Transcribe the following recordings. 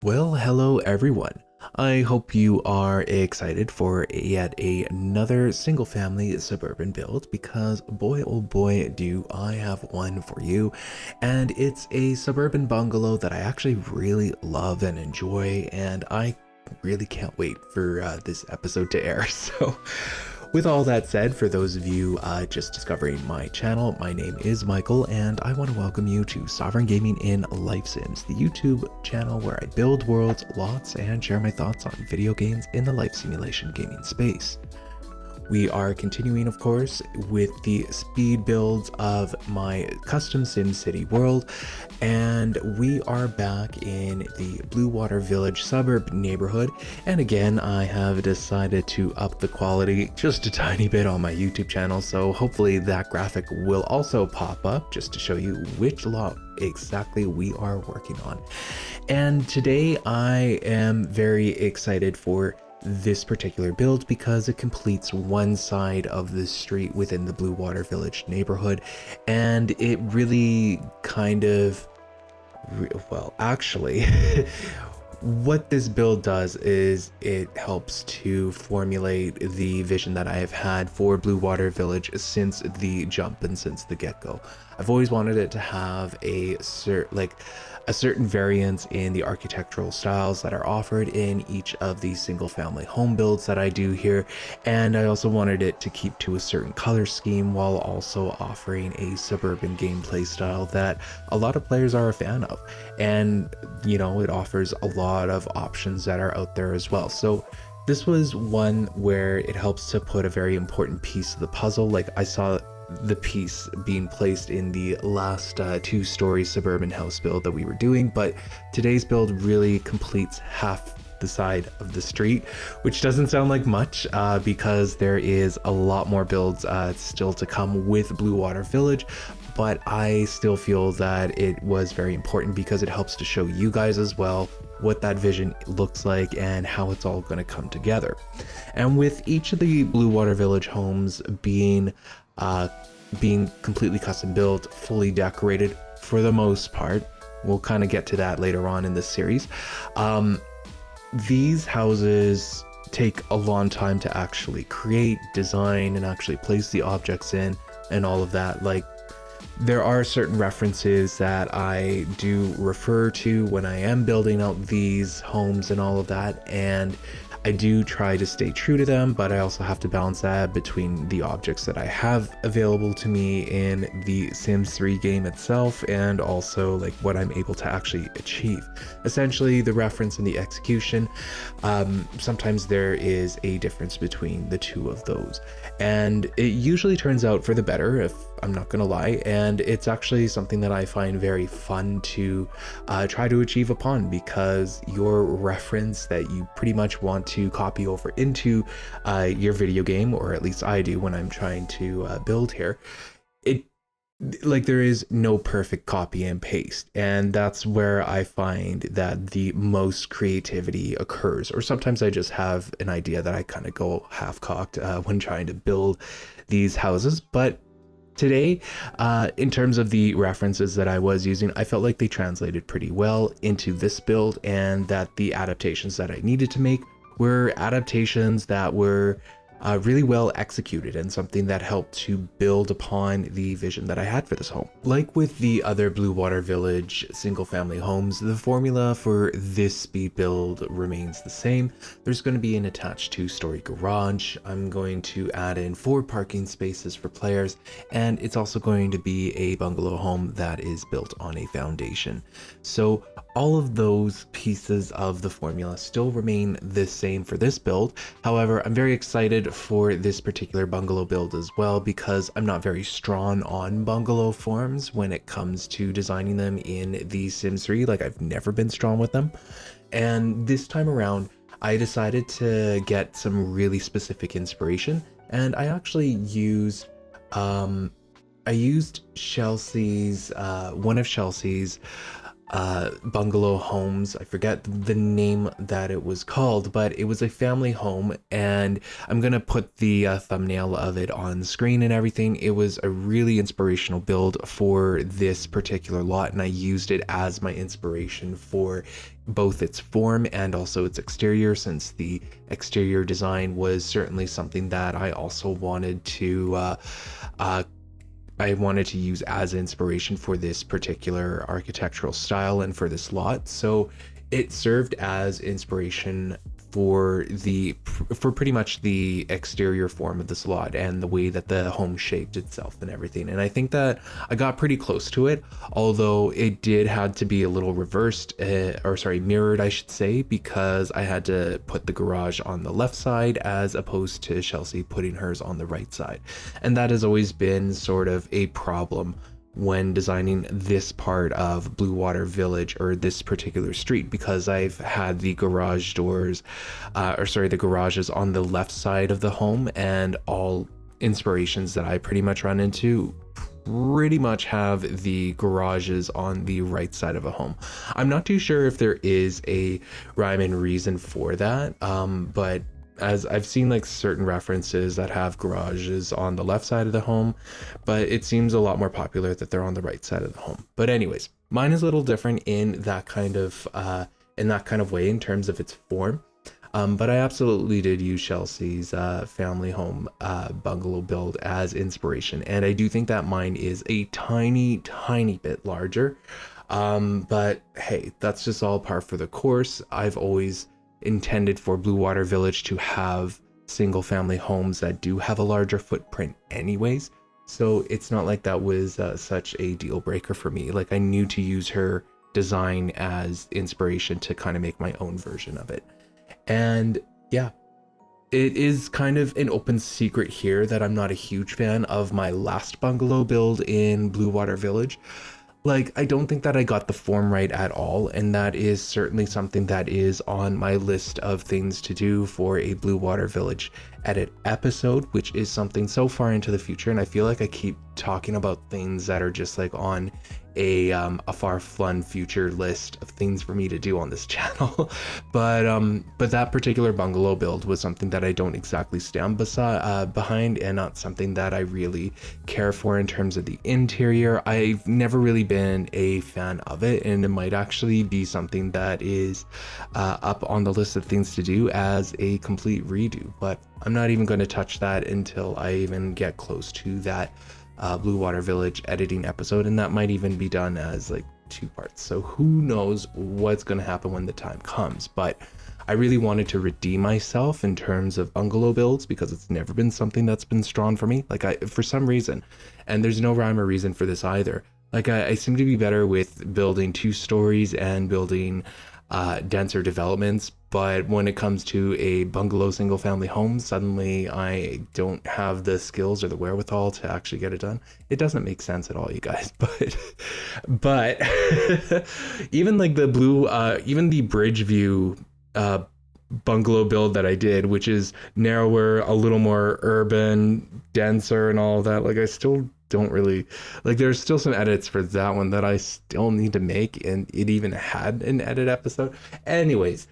Well, hello everyone. I hope you are excited for yet another single family suburban build because boy oh boy do I have one for you, and it's a suburban bungalow that I actually really love and enjoy, and I really can't wait for this episode to air. So with all that said, for those of you just discovering my channel, my name is Michael, and I want to welcome you to Sovereign Gaming in Life Sims, the YouTube channel where I build worlds, lots, and share my thoughts on video games in the life simulation gaming space. We are continuing, of course, with the speed builds of my custom SimCity world, and we are back in the Blue Water Village suburb neighborhood. And again, I have decided to up the quality just a tiny bit on my YouTube channel, so hopefully that graphic will also pop up just to show you which lot exactly we are working on. And today I am very excited for this particular build because it completes one side of the street within the Blue Water Village neighborhood, and it really kind of, well, actually, what this build does is it helps to formulate the vision that I have had for Blue Water Village since the jump and since the get-go. I've always wanted it to have a certain variance in the architectural styles that are offered in each of these single family home builds that I do here, and I also wanted it to keep to a certain color scheme while also offering a suburban gameplay style that a lot of players are a fan of, and you know, it offers a lot of options that are out there as well. So this was one where it helps to put a very important piece of the puzzle. Like, I saw the piece being placed in the last two-story suburban house build that we were doing, but today's build really completes half the side of the street, which doesn't sound like much because there is a lot more builds still to come with Blue Water Village, but I still feel that it was very important because it helps to show you guys as well what that vision looks like and how it's all going to come together. And with each of the Blue Water Village homes being completely custom built, fully decorated for the most part, we'll kind of get to that later on in this series. These houses take a long time to actually create, design, and actually place the objects in and all of that. Like, there are certain references that I do refer to when I am building out these homes and all of that, and I do try to stay true to them, but I also have to balance that between the objects that I have available to me in the Sims 3 game itself and also like what I'm able to actually achieve. Essentially, the reference and the execution, sometimes there is a difference between the two of those, and it usually turns out for the better, if I'm not gonna lie, and it's actually something that I find very fun to try to achieve upon, because your reference that you pretty much want to copy over into your video game, or at least I do when I'm trying to build here, it, like, there is no perfect copy and paste, and that's where I find that the most creativity occurs. Or sometimes I just have an idea that I kind of go half-cocked when trying to build these houses. But today, in terms of the references that I was using, I felt like they translated pretty well into this build, and that the adaptations that I needed to make were adaptations that were really well executed and something that helped to build upon the vision that I had for this home. Like with the other Blue Water Village single family homes, the formula for this speed build remains the same. There's going to be an attached two-story garage. I'm going to add in 4 parking spaces for players, and it's also going to be a bungalow home that is built on a foundation. So all of those pieces of the formula still remain the same for this build. However, I'm very excited for this particular bungalow build as well, because I'm not very strong on bungalow forms when it comes to designing them in the Sims 3. Like, I've never been strong with them. And this time around, I decided to get some really specific inspiration, and I actually used Chelsea's one of Chelsea's bungalow homes. I forget the name that it was called, but it was a family home, and I'm gonna put the thumbnail of it on screen and everything. It was a really inspirational build for this particular lot, and I used it as my inspiration for both its form and also its exterior, since the exterior design was certainly something that I also wanted to use as inspiration for this particular architectural style and for this lot. So it served as inspiration for pretty much the exterior form of this lot and the way that the home shaped itself and everything. And I think that I got pretty close to it, although it did had to be a little mirrored, I should say, because I had to put the garage on the left side as opposed to Chelsea putting hers on the right side. And that has always been sort of a problem when designing this part of Blue Water Village, or this particular street, because I've had the garage doors, the garages on the left side of the home, and all inspirations that I pretty much run into pretty much have the garages on the right side of a home. I'm not too sure if there is a rhyme and reason for that, but as I've seen like certain references that have garages on the left side of the home, but it seems a lot more popular that they're on the right side of the home. But anyways, mine is a little different in that kind of way in terms of its form. But I absolutely did use Chelsea's family home bungalow build as inspiration, and I do think that mine is a tiny bit larger. But hey, that's just all par for the course. I've always intended for Blue Water Village to have single family homes that do have a larger footprint anyways, so it's not like that was such a deal breaker for me. Like, I knew to use her design as inspiration to kind of make my own version of it. And yeah, it is kind of an open secret here that I'm not a huge fan of my last bungalow build in Blue Water Village. Like, I don't think that I got the form right at all, and that is certainly something that is on my list of things to do for a Blue Water Village edit episode, which is something so far into the future, and I feel like I keep talking about things that are just like on a far-flung future list of things for me to do on this channel. But that particular bungalow build was something that I don't exactly stand behind, and not something that I really care for in terms of the interior. I've never really been a fan of it, and it might actually be something that is up on the list of things to do as a complete redo, but I'm not even going to touch that until I even get close to that Blue Water Village editing episode, and that might even be done as like 2 parts. So who knows what's going to happen when the time comes. But I really wanted to redeem myself in terms of bungalow builds, because it's never been something that's been strong for me. Like, for some reason, and there's no rhyme or reason for this either, like I seem to be better with building 2 stories and building denser developments, but when it comes to a bungalow single family home, suddenly I don't have the skills or the wherewithal to actually get it done. It doesn't make sense at all, you guys. But even like even the bridge view bungalow build that I did, which is narrower, a little more urban, denser and all that, like I still don't really like, there's still some edits for that one that I still need to make, and it even had an edit episode. Anyways,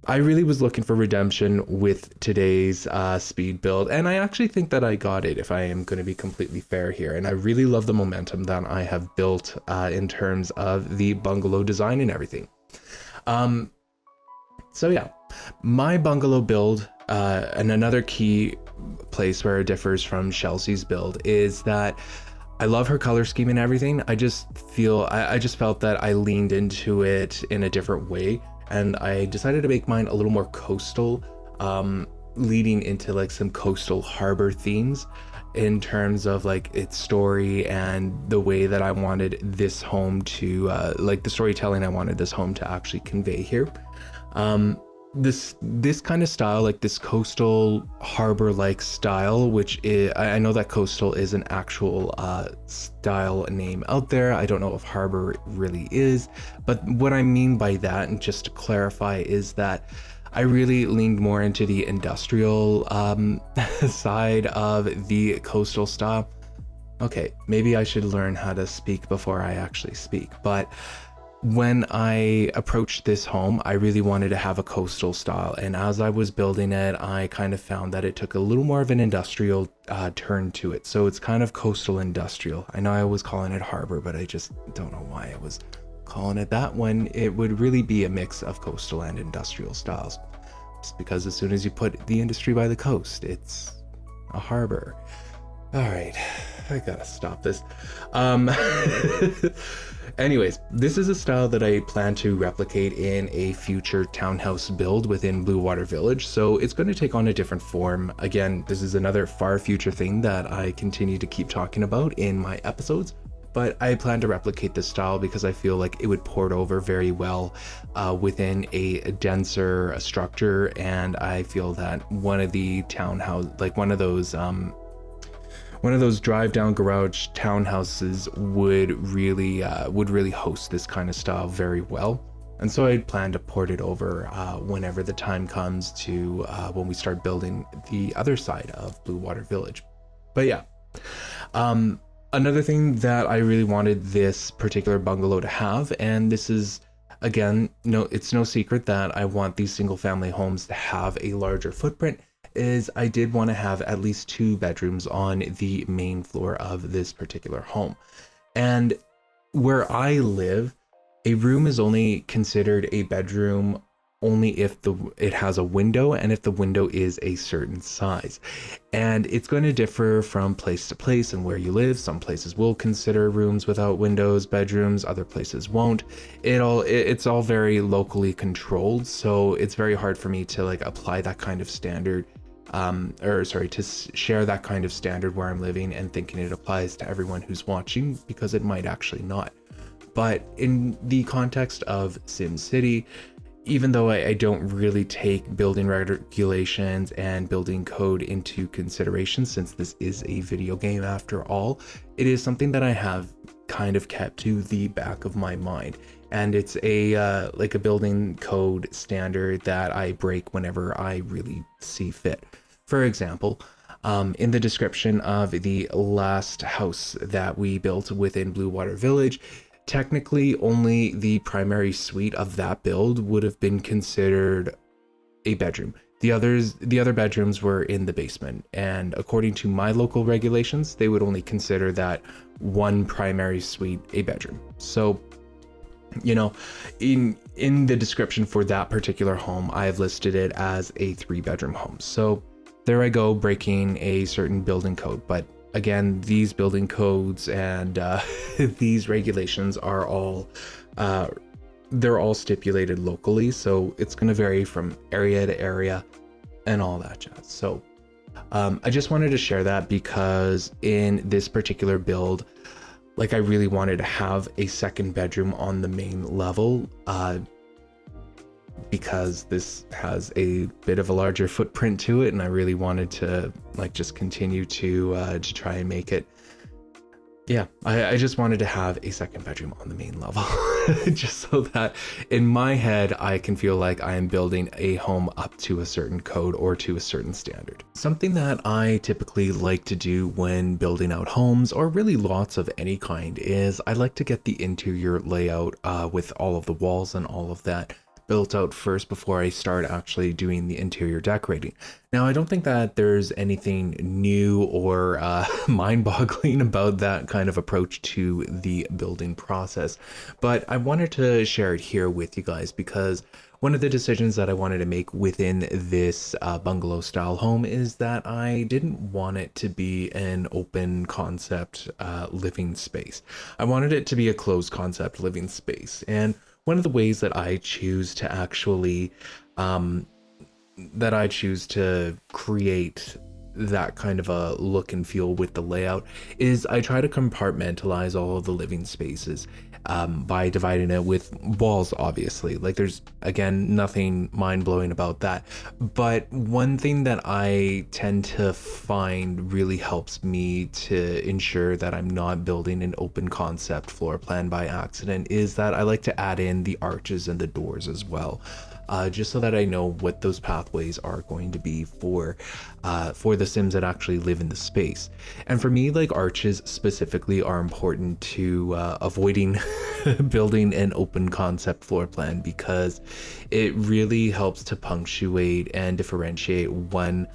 I really was looking for redemption with today's speed build, and I actually think that I got it, if I am going to be completely fair here. And I really love the momentum that I have built in terms of the bungalow design and everything. So yeah, my bungalow build, and another key place where it differs from Chelsea's build, is that I love her color scheme and everything. I just felt that I leaned into it in a different way, and I decided to make mine a little more coastal, leading into like some coastal harbor themes in terms of like its story and the way that I wanted this home to like the storytelling I wanted this home to actually convey here. This kind of style, like this coastal harbor like style, which is, I know that coastal is an actual style name out there. I don't know if harbor really is, but what I mean by that, and just to clarify, is that I really leaned more into the industrial side of the coastal style. Okay, maybe I should learn how to speak before I actually speak, but When I approached this home, I really wanted to have a coastal style. And as I was building it, I kind of found that it took a little more of an industrial turn to it. So it's kind of coastal industrial. I know I was calling it harbor, but I just don't know why I was calling it that when it would really be a mix of coastal and industrial styles. Just because as soon as you put the industry by the coast, it's a harbor. All right, I gotta stop this. Anyways, this is a style that I plan to replicate in a future townhouse build within Blue Water Village, so it's going to take on a different form. Again, this is another far future thing that I continue to keep talking about in my episodes, but I plan to replicate this style because I feel like it would port over very well within a denser structure, and I feel that one of the townhouse, like one of those drive down garage townhouses would really host this kind of style very well. And so I plan to port it over whenever the time comes to when we start building the other side of Blue Water Village. But yeah, another thing that I really wanted this particular bungalow to have, and this is, again, it's no secret that I want these single family homes to have a larger footprint, is I did want to have at least 2 bedrooms on the main floor of this particular home. And where I live, a room is only considered a bedroom only if it has a window and if the window is a certain size. And it's going to differ from place to place and where you live. Some places will consider rooms without windows bedrooms, other places won't. It's all very locally controlled, so it's very hard for me to like apply that kind of standard to share that kind of standard where I'm living and thinking it applies to everyone who's watching, because it might actually not. But in the context of SimCity, even though I don't really take building regulations and building code into consideration, since this is a video game after all, it is something that I have kind of kept to the back of my mind. And it's like a building code standard that I break whenever I really see fit. For example, in the description of the last house that we built within Blue Water Village, technically only the primary suite of that build would have been considered a bedroom. The other bedrooms were in the basement, and according to my local regulations, they would only consider that one primary suite a bedroom. So, in the description for that particular home, I have listed it as a 3-bedroom home. So there I go, breaking a certain building code. But again, these building codes and these regulations are all they're all stipulated locally, so it's going to vary from area to area and all that jazz. So I just wanted to share that because in this particular build, like, I really wanted to have a 2nd bedroom on the main level because this has a bit of a larger footprint to it, and I really wanted to like just continue to try and make it. Yeah, I just wanted to have a 2nd bedroom on the main level, just so that in my head I can feel like I am building a home up to a certain code or to a certain standard. Something that I typically like to do when building out homes, or really lots of any kind, is I like to get the interior layout with all of the walls and all of that built out first before I start actually doing the interior decorating. Now, I don't think that there's anything new or mind-boggling about that kind of approach to the building process, but I wanted to share it here with you guys because one of the decisions that I wanted to make within this bungalow style home is that I didn't want it to be an open concept living space. I wanted it to be a closed concept living space. And one of the ways that I choose to actually create that kind of a look and feel with the layout is I try to compartmentalize all of the living spaces by dividing it with walls. Obviously, like, there's, again, nothing mind-blowing about that, but one thing that I tend to find really helps me to ensure that I'm not building an open concept floor plan by accident is that I like to add in the arches and the doors as well. just so that I know what those pathways are going to be for the Sims that actually live in the space. And for me, like arches specifically are important to avoiding building an open concept floor plan, because it really helps to punctuate and differentiate one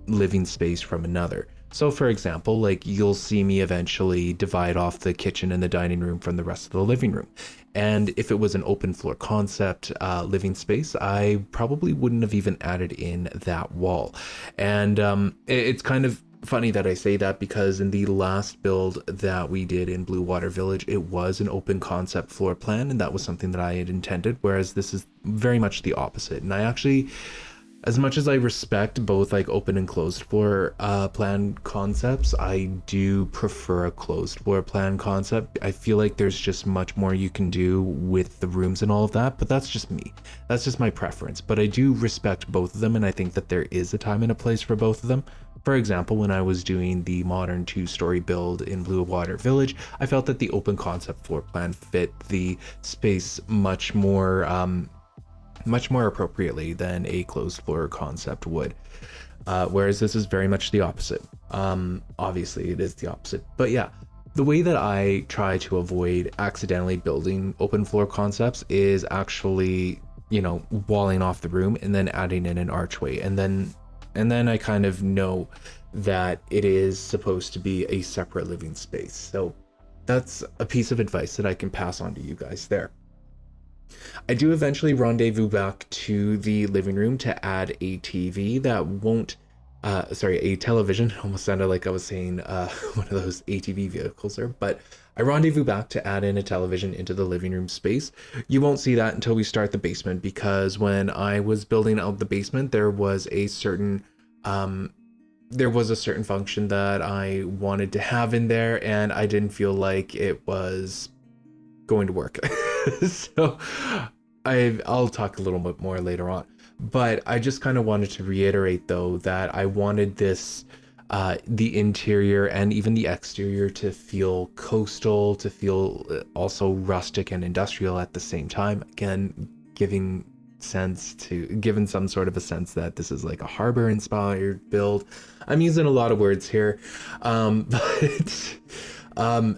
living space from another. So for example, like you'll see me eventually divide off the kitchen and the dining room from the rest of the living room. And if it was an open floor concept living space, I probably wouldn't have even added in that wall. And it's kind of funny that I say that, because in the last build that we did in Blue Water Village, it was an open concept floor plan, and that was something that I had intended, whereas this is very much the opposite. And I actually, as much as I respect both like open and closed floor plan concepts, I do prefer a closed floor plan concept. I feel like there's just much more you can do with the rooms and all of that, but that's just me. That's just my preference. But I do respect both of them, and I think that there is a time and a place for both of them. For example, when I was doing the modern 2-story build in Blue Water Village, I felt that the open concept floor plan fit the space much more appropriately than a closed floor concept would. Whereas this is very much the opposite. Obviously it is the opposite, but yeah, the way that I try to avoid accidentally building open floor concepts is actually, you know, walling off the room and then adding in an archway. And then I kind of know that it is supposed to be a separate living space. So that's a piece of advice that I can pass on to you guys there. I do eventually rendezvous back to the living room to add a TV that won't, a television. Almost sounded like I was saying one of those ATV vehicles there, but I rendezvous back to add in a television into the living room space. You won't see that until we start the basement, because when I was building out the basement, there was a certain function that I wanted to have in there, and I didn't feel like it was going to work. So I'll talk a little bit more later on, but I just kind of wanted to reiterate though that I wanted this the interior and even the exterior to feel coastal, to feel also rustic and industrial at the same time, again giving some sort of a sense that this is like a harbor inspired build. I'm using a lot of words here, but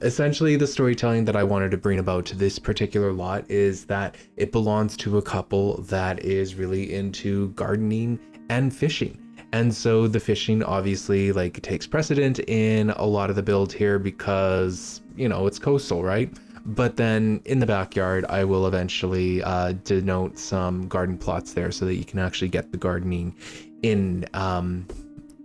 essentially the storytelling that I wanted to bring about to this particular lot is that it belongs to a couple that is really into gardening and fishing. And so the fishing obviously like takes precedent in a lot of the build here, because, you know, it's coastal, right? But then in the backyard, I will eventually denote some garden plots there so that you can actually get the gardening in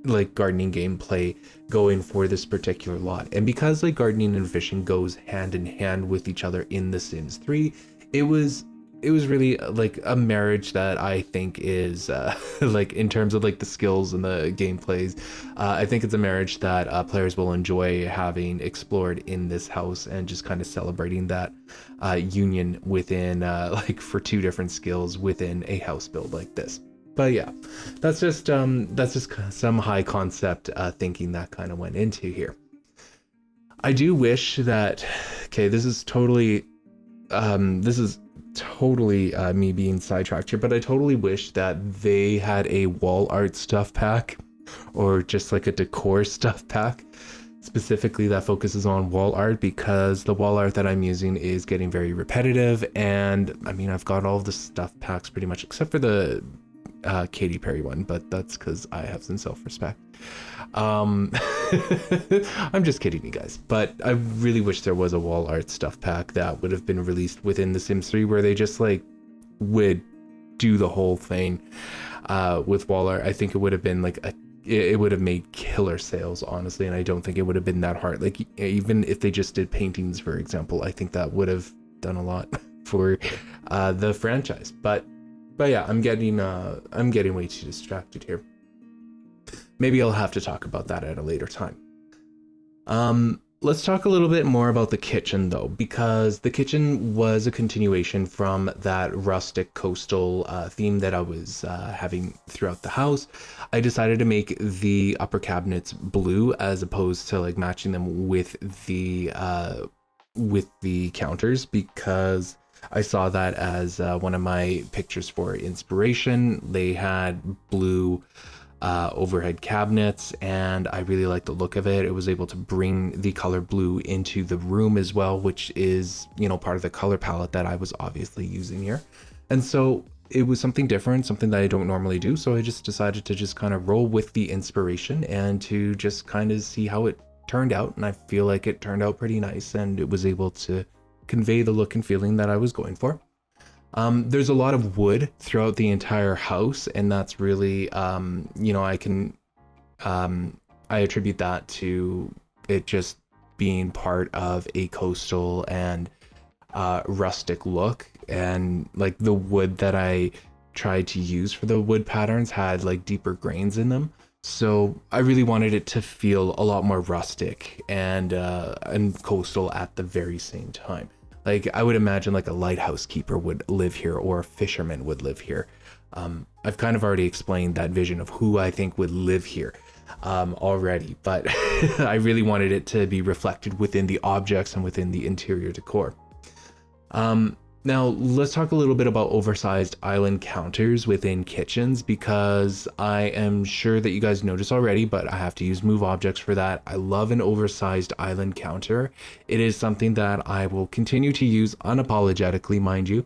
like gardening gameplay going for this particular lot. And because like gardening and fishing goes hand in hand with each other in The Sims 3, it was really like a marriage that I think is like in terms of like the skills and the gameplays, I think it's a marriage that players will enjoy having explored in this house, and just kind of celebrating that union within like for two different skills within a house build like this. But yeah, that's just some high concept thinking that kind of went into here. I do wish that, okay, this is totally me being sidetracked here, but I totally wish that they had a wall art stuff pack, or just like a decor stuff pack specifically that focuses on wall art, because the wall art that I'm using is getting very repetitive. And I mean, I've got all of the stuff packs pretty much except for the Katy Perry one, but that's because I have some self-respect. I'm just kidding you guys, but I really wish there was a wall art stuff pack that would have been released within The Sims 3, where they just like would do the whole thing with wall art. I think it would have been like it would have made killer sales, honestly, and I don't think it would have been that hard. Like even if they just did paintings, for example, I think that would have done a lot for the franchise. But yeah, I'm getting way too distracted here. Maybe I'll have to talk about that at a later time. Let's talk a little bit more about the kitchen though, because the kitchen was a continuation from that rustic coastal theme that I was having throughout the house. I decided to make the upper cabinets blue as opposed to like matching them with the counters, because I saw that as one of my pictures for inspiration. They had blue overhead cabinets, and I really liked the look of it. It was able to bring the color blue into the room as well, which is, you know, part of the color palette that I was obviously using here. And so it was something different, something that I don't normally do. So I just decided to just kind of roll with the inspiration and to just kind of see how it turned out. And I feel like it turned out pretty nice, and it was able to convey the look and feeling that I was going for. There's a lot of wood throughout the entire house, and that's really, you know, I attribute that to it just being part of a coastal and rustic look. And like the wood that I tried to use for the wood patterns had like deeper grains in them. So I really wanted it to feel a lot more rustic and coastal at the very same time. Like I would imagine like a lighthouse keeper would live here, or a fisherman would live here. I've kind of already explained that vision of who I think would live here already, but I really wanted it to be reflected within the objects and within the interior decor. Now let's talk a little bit about oversized island counters within kitchens, because I am sure that you guys noticed already, but I have to use move objects for that. I love an oversized island counter. It is something that I will continue to use unapologetically, mind you,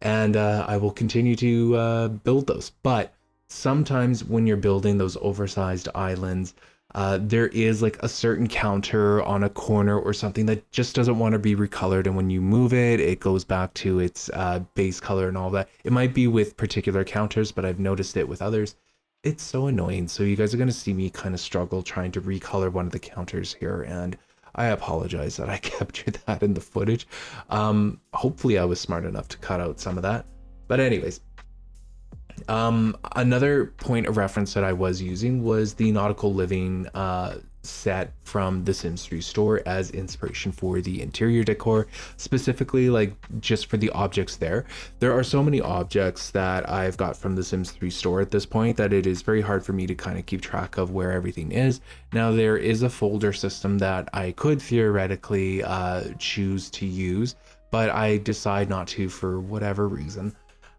and I will continue to build those. But sometimes when you're building those oversized islands, there is like a certain counter on a corner or something that just doesn't want to be recolored, and when you move it, it goes back to its base color and all that. It might be with particular counters, but I've noticed it with others. It's so annoying. So you guys are going to see me kind of struggle trying to recolor one of the counters here, and I apologize that I captured that in the footage. Hopefully I was smart enough to cut out some of that. But anyways, another point of reference that I was using was the nautical living set from the Sims 3 store as inspiration for the interior decor, specifically like just for the objects there. There are so many objects that I've got from the Sims 3 store at this point that it is very hard for me to kind of keep track of where everything is. Now there is a folder system that I could theoretically choose to use, but I decide not to for whatever reason.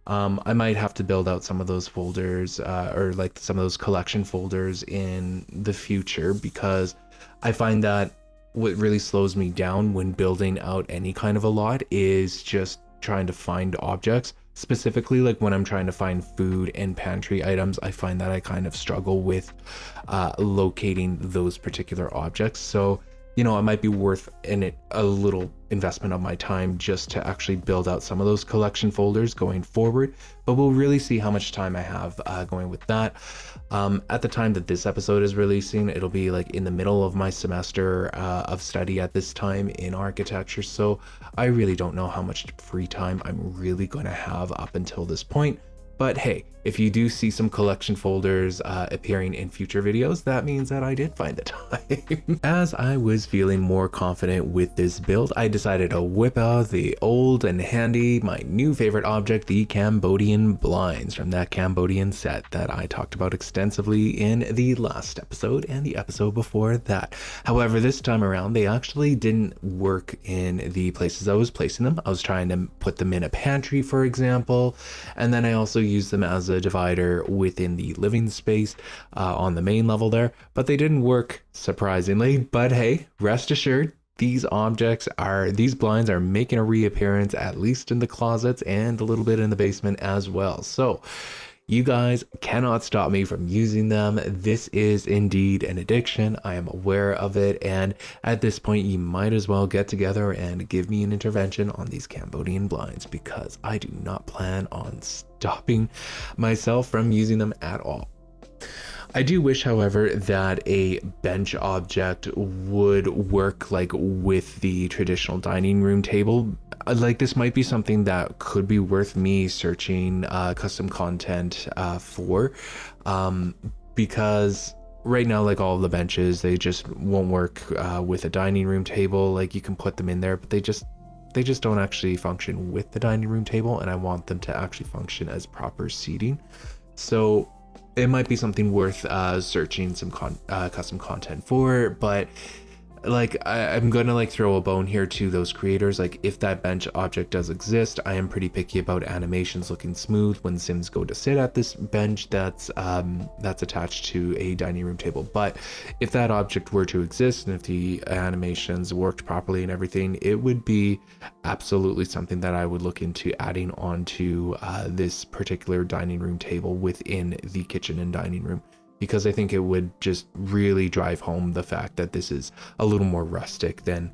I might have to build out some of those folders or like some of those collection folders in the future, because I find that what really slows me down when building out any kind of a lot is just trying to find objects. Specifically, like when I'm trying to find food and pantry items, I find that I kind of struggle with locating those particular objects. So, you know, it might be worth a little investment of my time just to actually build out some of those collection folders going forward, but we'll really see how much time I have going with that. At the time that this episode is releasing, it'll be like in the middle of my semester of study at this time in architecture, so I really don't know how much free time I'm really going to have up until this point. But hey, if you do see some collection folders appearing in future videos, that means that I did find the time. As I was feeling more confident with this build, I decided to whip out the old and handy, my new favorite object, the Cambodian blinds from that Cambodian set that I talked about extensively in the last episode and the episode before that. However, this time around, they actually didn't work in the places I was placing them. I was trying to put them in a pantry, for example, and then I also use them as a divider within the living space on the main level there, but they didn't work, surprisingly. But hey, rest assured, these blinds are making a reappearance, at least in the closets and a little bit in the basement as well. So you guys cannot stop me from using them. This is indeed an addiction. I am aware of it. And at this point, you might as well get together and give me an intervention on these Cambodian blinds, because I do not plan on stopping myself from using them at all. I do wish, however, that a bench object would work like with the traditional dining room table. Like this might be something that could be worth me searching custom content for, because right now, like all of the benches, they just won't work with a dining room table. Like you can put them in there, but they just don't actually function with the dining room table, and I want them to actually function as proper seating. So it might be something worth searching some custom content for, but like I'm gonna like throw a bone here to those creators. Like if that bench object does exist, I am pretty picky about animations looking smooth when Sims go to sit at this bench that's attached to a dining room table. But if that object were to exist and if the animations worked properly and everything, it would be absolutely something that I would look into adding onto this particular dining room table within the kitchen and dining room, because I think it would just really drive home the fact that this is a little more rustic than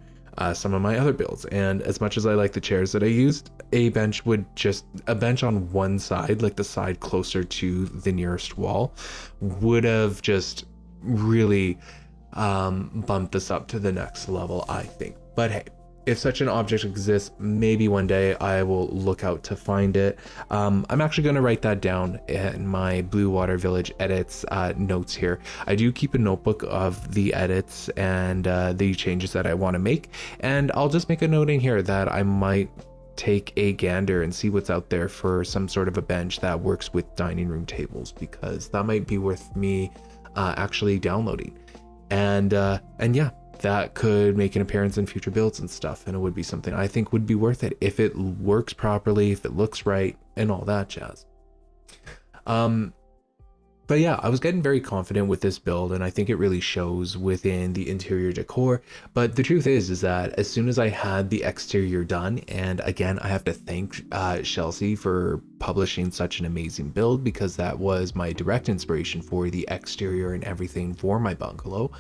some of my other builds. And as much as I like the chairs that I used, a bench on one side, like the side closer to the nearest wall, would have just really bumped this up to the next level, I think. But hey, if such an object exists, maybe one day I will look out to find it. I'm actually going to write that down in my Blue Water Village edits notes here. I do keep a notebook of the edits and the changes that I want to make, and I'll just make a note in here that I might take a gander and see what's out there for some sort of a bench that works with dining room tables, because that might be worth me actually downloading. And yeah, that could make an appearance in future builds and stuff, and it would be something I think would be worth it if it works properly, if it looks right, and all that jazz. But yeah, I was getting very confident with this build, and I think it really shows within the interior decor. But the truth is that as soon as I had the exterior done, and again, I have to thank Chelsea for publishing such an amazing build, because that was my direct inspiration for the exterior and everything for my bungalow.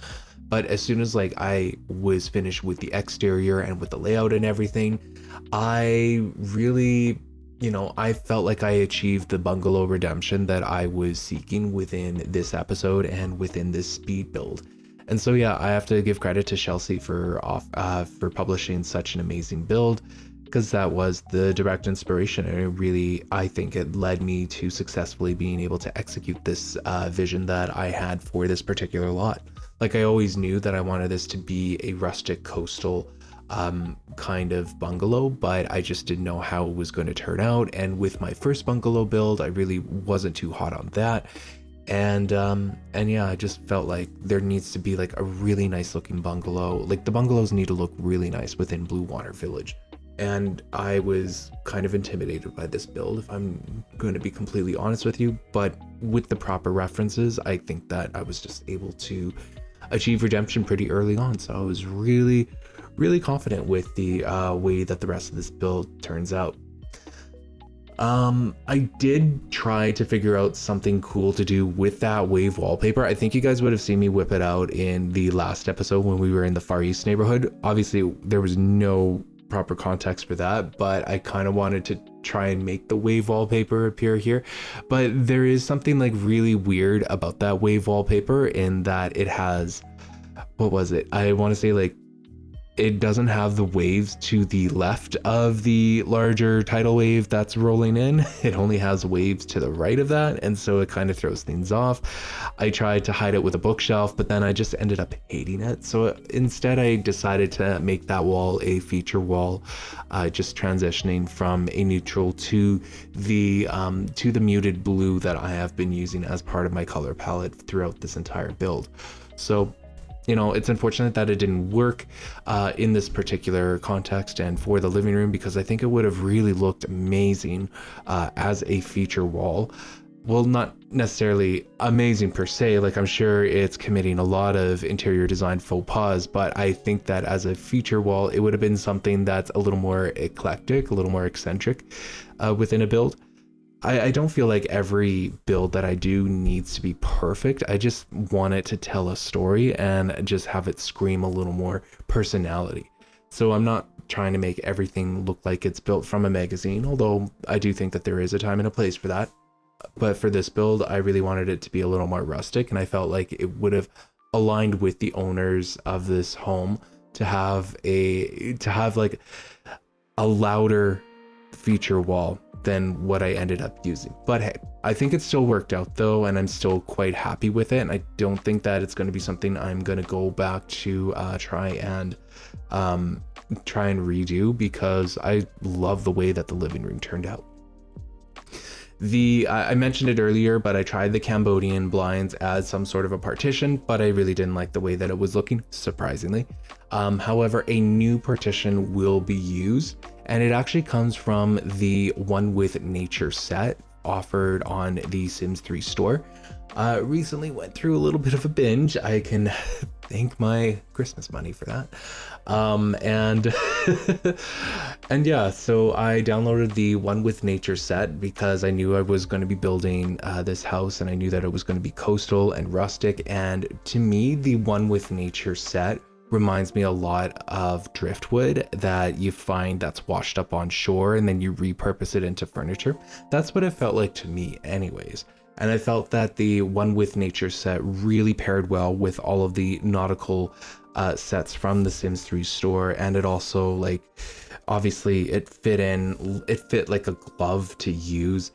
But as soon as like I was finished with the exterior and with the layout and everything, I really, I felt like I achieved the bungalow redemption that I was seeking within this episode and within this speed build. And so yeah, I have to give credit to Chelsea for publishing such an amazing build, because that was the direct inspiration, and it really, I think it led me to successfully being able to execute this vision that I had for this particular lot. Like I always knew that I wanted this to be a rustic coastal kind of bungalow, but I just didn't know how it was going to turn out. And with my first bungalow build, I really wasn't too hot on that. And yeah, I just felt like there needs to be like a really nice looking bungalow. Like the bungalows need to look really nice within Blue Water Village. And I was kind of intimidated by this build, if I'm going to be completely honest with you. But with the proper references, I think that I was just able to achieve redemption pretty early on. So I was really, really confident with the way that the rest of this build turns out. I did try to figure out something cool to do with that wave wallpaper. I think you guys would have seen me whip it out in the last episode when we were in the Far East neighborhood. Obviously, there was no proper context for that, but I kind of wanted to try and make the wave wallpaper appear here. But there is something like really weird about that wave wallpaper in that it has, what was it? I want to say like it doesn't have the waves to the left of the larger tidal wave that's rolling in. It only has waves to the right of that, and so it kind of throws things off. I tried to hide it with a bookshelf, but then I just ended up hating it. So instead I decided to make that wall a feature wall, just transitioning from a neutral to the muted blue that I have been using as part of my color palette throughout this entire build. So it's unfortunate that it didn't work in this particular context and for the living room, because I think it would have really looked amazing as a feature wall. Well, not necessarily amazing per se, like I'm sure it's committing a lot of interior design faux pas, but I think that as a feature wall, it would have been something that's a little more eclectic, a little more eccentric within a build. I don't feel like every build that I do needs to be perfect. I just want it to tell a story and just have it scream a little more personality. So I'm not trying to make everything look like it's built from a magazine, although I do think that there is a time and a place for that. But for this build, I really wanted it to be a little more rustic, and I felt like it would have aligned with the owners of this home to have like a louder feature wall than what I ended up using. But hey, I think it still worked out though, and I'm still quite happy with it. And I don't think that it's going to be something I'm going to go back to try and redo, because I love the way that the living room turned out. I mentioned it earlier, but I tried the Cambodian blinds as some sort of a partition, but I really didn't like the way that it was looking, surprisingly. However, a new partition will be used, and it actually comes from the One with Nature set offered on the Sims 3 store. Recently went through a little bit of a binge. I can thank my Christmas money for that. And and yeah, so I downloaded the One with Nature set because I knew I was going to be building this house, and I knew that it was going to be coastal and rustic. And to me, the One with Nature set reminds me a lot of driftwood that you find that's washed up on shore and then you repurpose it into furniture. That's what it felt like to me anyways. And I felt that the One with Nature set really paired well with all of the nautical sets from the Sims 3 store. And it also, like, obviously it fit like a glove to use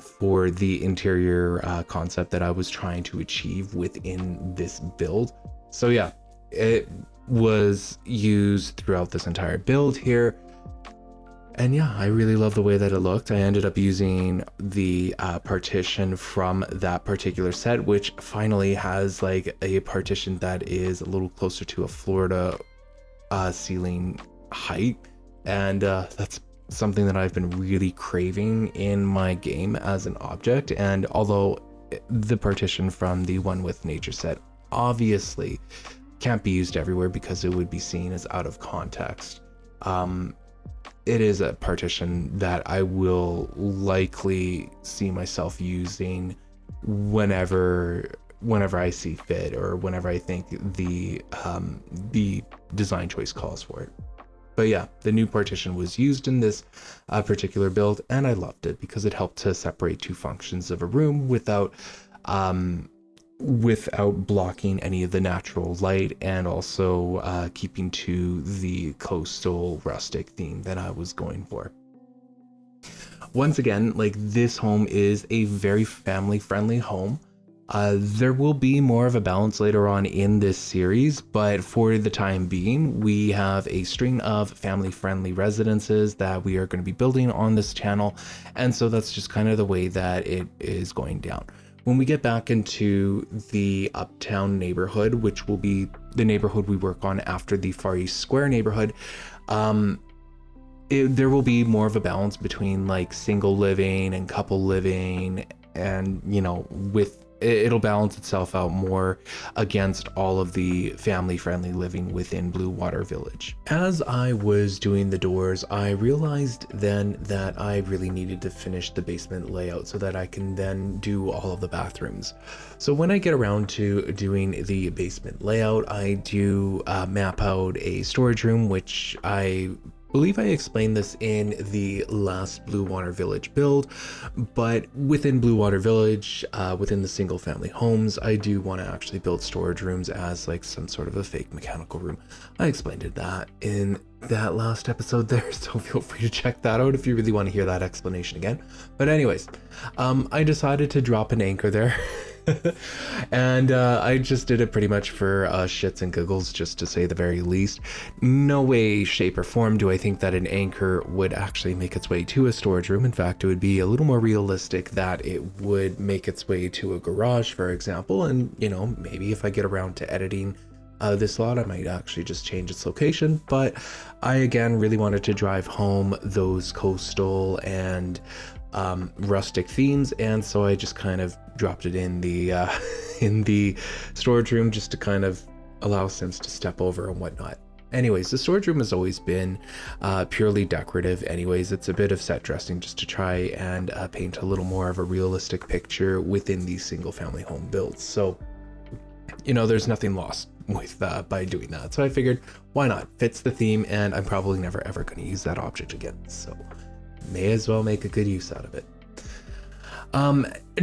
for the interior concept that I was trying to achieve within this build. So yeah, it was used throughout this entire build here. And yeah, I really love the way that it looked. I ended up using the partition from that particular set, which finally has like a partition that is a little closer to a Florida ceiling height. And that's something that I've been really craving in my game as an object. And although the partition from the One with Nature set obviously can't be used everywhere because it would be seen as out of context, it is a partition that I will likely see myself using whenever I see fit, or whenever I think the design choice calls for it. But yeah, the new partition was used in this particular build, and I loved it because it helped to separate two functions of a room without blocking any of the natural light, and also keeping to the coastal rustic theme that I was going for. Once again, like, this home is a very family friendly home. There will be more of a balance later on in this series, but for the time being, we have a string of family friendly residences that we are going to be building on this channel, and so that's just kind of the way that it is going down. When we get back into the Uptown neighborhood, which will be the neighborhood we work on after the Far East Square neighborhood, there will be more of a balance between like single living and couple living, and it'll balance itself out more against all of the family-friendly living within Blue Water Village. As I was doing the doors, I realized then that I really needed to finish the basement layout so that I can then do all of the bathrooms. So when I get around to doing the basement layout, I do map out a storage room, which I believe I explained this in the last Blue Water Village build, but within Blue Water Village, within the single family homes, I do want to actually build storage rooms as like some sort of a fake mechanical room. I explained that in that last episode there, so feel free to check that out if you really want to hear that explanation again. But anyways, I decided to drop an anchor there. And I just did it pretty much for shits and giggles, just to say the very least. No way, shape, or form do I think that an anchor would actually make its way to a storage room. In fact, it would be a little more realistic that it would make its way to a garage, for example. And, maybe if I get around to editing this lot, I might actually just change its location. But I, again, really wanted to drive home those coastal and rustic themes, and so I just kind of dropped it in the storage room just to kind of allow Sims to step over and whatnot. Anyways, the storage room has always been purely decorative anyways. It's a bit of set dressing just to try and paint a little more of a realistic picture within these single family home builds. So there's nothing lost with by doing that. So I figured, why not? Fits the theme, and I'm probably never ever going to use that object again, so may as well make a good use out of it.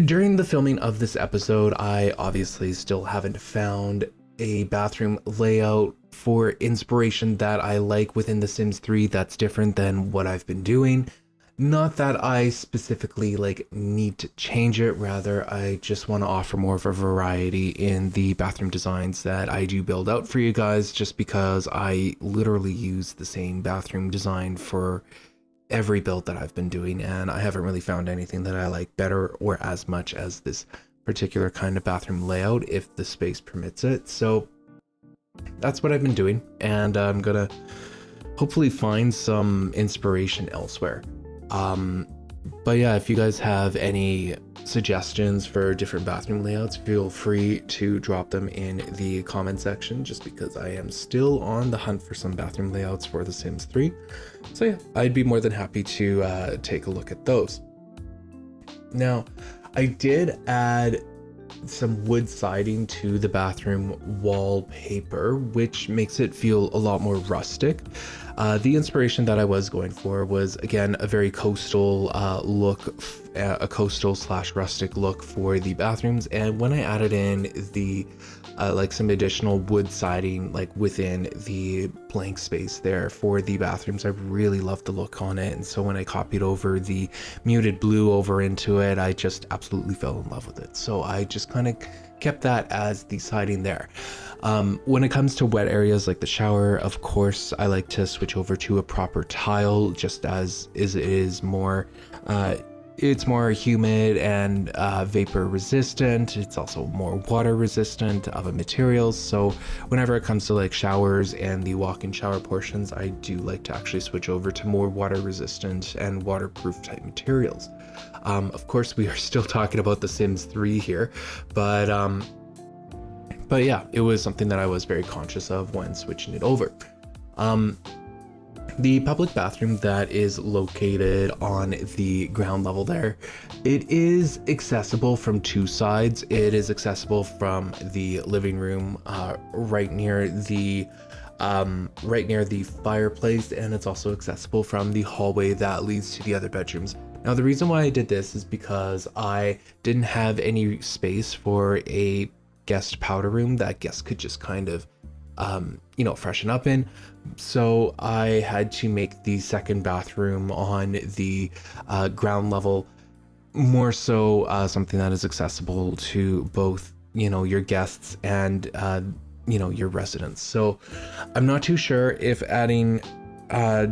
During the filming of this episode, I obviously still haven't found a bathroom layout for inspiration that I like within The Sims 3 that's different than what I've been doing. Not that I specifically need to change it, rather I just want to offer more of a variety in the bathroom designs that I do build out for you guys, just because I literally use the same bathroom design for every build that I've been doing, and I haven't really found anything that I like better or as much as this particular kind of bathroom layout, if the space permits it. So that's what I've been doing, and I'm gonna hopefully find some inspiration elsewhere. But yeah, if you guys have any suggestions for different bathroom layouts, feel free to drop them in the comment section, just because I am still on the hunt for some bathroom layouts for The Sims 3. So yeah, I'd be more than happy to take a look at those. Now, I did add some wood siding to the bathroom wallpaper, which makes it feel a lot more rustic. The inspiration that I was going for was, again, a very coastal look, a coastal / rustic look for the bathrooms. And when I added in the like some additional wood siding like within the blank space there for the bathrooms, I really loved the look on it. And so when I copied over the muted blue over into it, I just absolutely fell in love with it. So I just kind of kept that as the siding there. When it comes to wet areas like the shower, of course, I like to switch over to a proper tile, just as it is more it's more humid and vapor resistant. It's also more water resistant of a material. So whenever it comes to like showers and the walk-in shower portions, I do like to actually switch over to more water resistant and waterproof type materials. Of course, we are still talking about The Sims 3 here, but yeah, it was something that I was very conscious of when switching it over. The public bathroom that is located on the ground level there, it is accessible from two sides. It is accessible from the living room, right near the fireplace, and it's also accessible from the hallway that leads to the other bedrooms. Now, the reason why I did this is because I didn't have any space for a guest powder room that guests could just kind of freshen up in. So I had to make the second bathroom on the ground level more so something that is accessible to both, your guests and, your residents. So I'm not too sure if adding